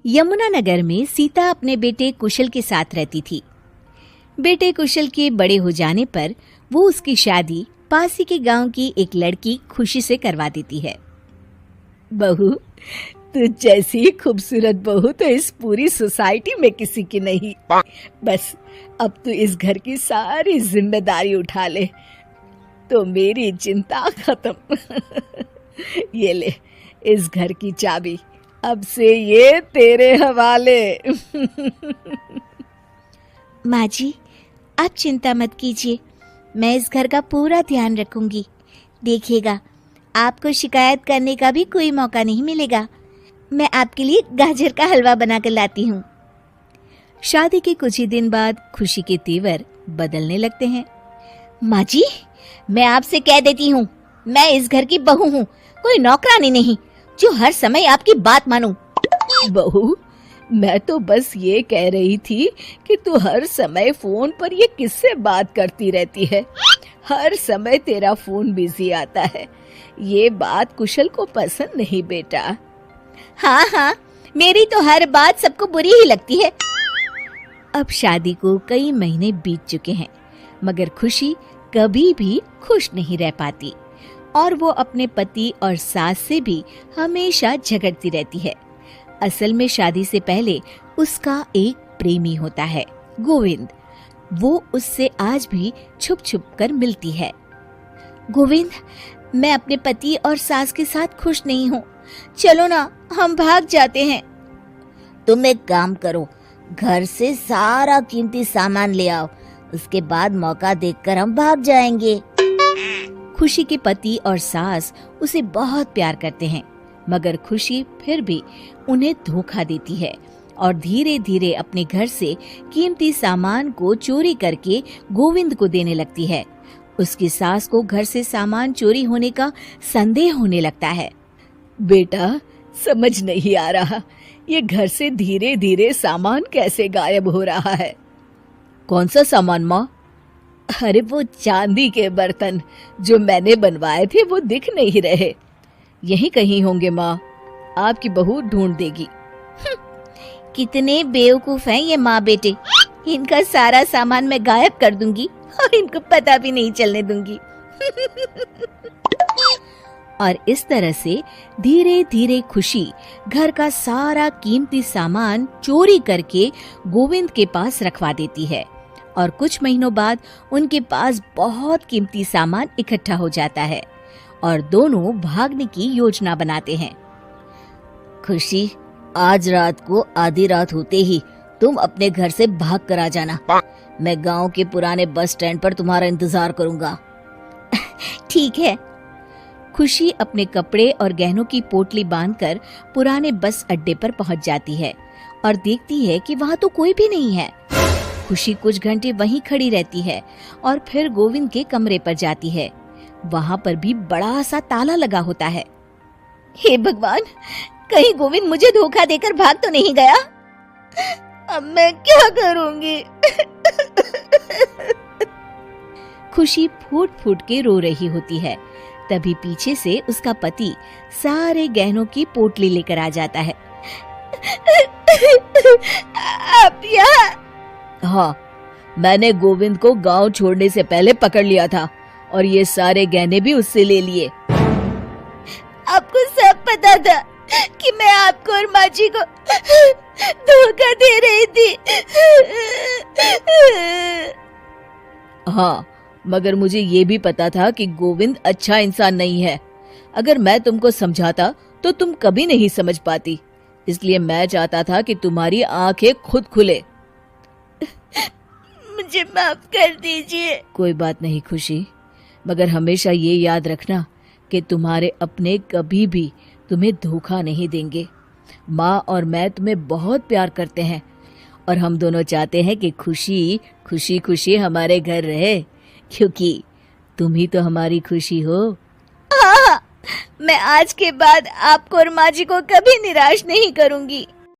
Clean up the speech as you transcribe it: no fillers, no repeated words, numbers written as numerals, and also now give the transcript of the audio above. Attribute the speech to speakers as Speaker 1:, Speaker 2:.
Speaker 1: यमुनानगर में सीता अपने बेटे कुशल के साथ रहती थी। बेटे कुशल के बड़े हो जाने पर वो उसकी शादी पास ही के गांव की एक लड़की खुशी से करवा देती है।
Speaker 2: बहू, तू जैसी खूबसूरत बहू तो इस पूरी सोसाइटी में किसी की नहीं। बस अब तू इस घर की सारी जिम्मेदारी उठा ले तो मेरी चिंता खत्म। ये ले इस घर की चाबी, अब से ये तेरे हवाले।
Speaker 1: माँ जी, आप चिंता मत कीजिए, मैं इस घर का पूरा ध्यान रखूंगी। देखिएगा, आपको शिकायत करने का भी कोई मौका नहीं मिलेगा। मैं आपके लिए गाजर का हलवा बनाकर लाती हूँ। शादी के कुछ ही दिन बाद खुशी के तेवर बदलने लगते हैं। माँ जी, मैं आपसे कह देती हूँ, मैं इस घर की बहू हूँ, कोई नौकरानी नहीं जो हर समय आपकी बात मानूं।
Speaker 2: बहू, मैं तो बस ये कह रही थी कि तू हर समय फोन पर ये किससे बात करती रहती है। हर समय तेरा फोन बिजी आता है। ये बात कुशल को पसंद नहीं बेटा।
Speaker 1: हाँ, मेरी तो हर बात सबको बुरी ही लगती है। अब शादी को कई महीने बीत चुके हैं, मगर खुशी कभी भी खुश नहीं रह पाती और वो अपने पति और सास से भी हमेशा झगड़ती रहती है। असल में शादी से पहले उसका एक प्रेमी होता है, गोविंद। वो उससे आज भी छुप छुप कर मिलती है। गोविंद, मैं अपने पति और सास के साथ खुश नहीं हूँ, चलो ना हम भाग जाते हैं। तुम एक काम करो, घर से सारा कीमती सामान ले आओ, उसके बाद मौका देखकर हम भाग जाएंगे। खुशी के पति और सास उसे बहुत प्यार करते हैं, मगर खुशी फिर भी उन्हें धोखा देती है और धीरे धीरे अपने घर से कीमती सामान को चोरी करके गोविंद को देने लगती है। उसकी सास को घर से सामान चोरी होने का संदेह होने लगता है।
Speaker 2: बेटा, समझ नहीं आ रहा, ये घर से धीरे धीरे सामान कैसे गायब हो रहा है।
Speaker 1: कौन सा सामान माँ?
Speaker 2: अरे वो चांदी के बर्तन जो मैंने बनवाए थे वो दिख नहीं रहे। यहीं कहीं होंगे माँ, आपकी बहू ढूंढ देगी।
Speaker 1: कितने बेवकूफ हैं ये माँ बेटे, इनका सारा सामान मैं गायब कर दूंगी और इनको पता भी नहीं चलने दूंगी। और इस तरह से धीरे धीरे खुशी घर का सारा कीमती सामान चोरी करके गोविंद के पास रखवा देती है और कुछ महीनों बाद उनके पास बहुत कीमती सामान इकट्ठा हो जाता है और दोनों भागने की योजना बनाते हैं। खुशी, आज रात को आधी रात होते ही तुम अपने घर से भाग कर आ जाना। मैं गांव के पुराने बस स्टैंड पर तुम्हारा इंतजार करूंगा। ठीक है। खुशी अपने कपड़े और गहनों की पोटली बांधकर पुराने बस अड्डे पर पहुंच जाती है और देखती है कि वहां तो कोई भी नहीं है। खुशी कुछ घंटे वहीं खड़ी रहती है और फिर गोविंद के कमरे पर जाती है। वहां पर भी बड़ा सा ताला लगा होता है। हे भगवान, कहीं गोविंद मुझे धोखा देकर भाग तो नहीं गया। अब मैं क्या करूंगी? खुशी फूट फूट के रो रही होती है। तभी पीछे से उसका पति सारे गहनों की पोटली लेकर आ जाता है। आप यहाँ?
Speaker 2: हाँ, मैंने गोविंद को गांव छोड़ने से पहले पकड़ लिया था और ये सारे गहने भी उससे ले लिए।
Speaker 1: आपको सब पता था कि मैं आपको और माँ जी को धोखा दे रही थी।
Speaker 2: हाँ, मगर मुझे ये भी पता था कि गोविंद अच्छा इंसान नहीं है। अगर मैं तुमको समझाता तो तुम कभी नहीं समझ पाती, इसलिए मैं चाहता था कि तुम्हारी आंखें खुद खुले।
Speaker 1: मुझे माफ कर दीजिए।
Speaker 2: कोई बात नहीं खुशी, मगर हमेशा ये याद रखना कि तुम्हारे अपने कभी भी तुम्हें धोखा नहीं देंगे। माँ और मैं तुम्हें बहुत प्यार करते हैं और हम दोनों चाहते हैं कि खुशी खुशी खुशी हमारे घर रहे, क्योंकि तुम ही तो हमारी खुशी हो।
Speaker 1: हाँ, मैं आज के बाद आपको और माँ जी को कभी निराश नहीं करूंगी।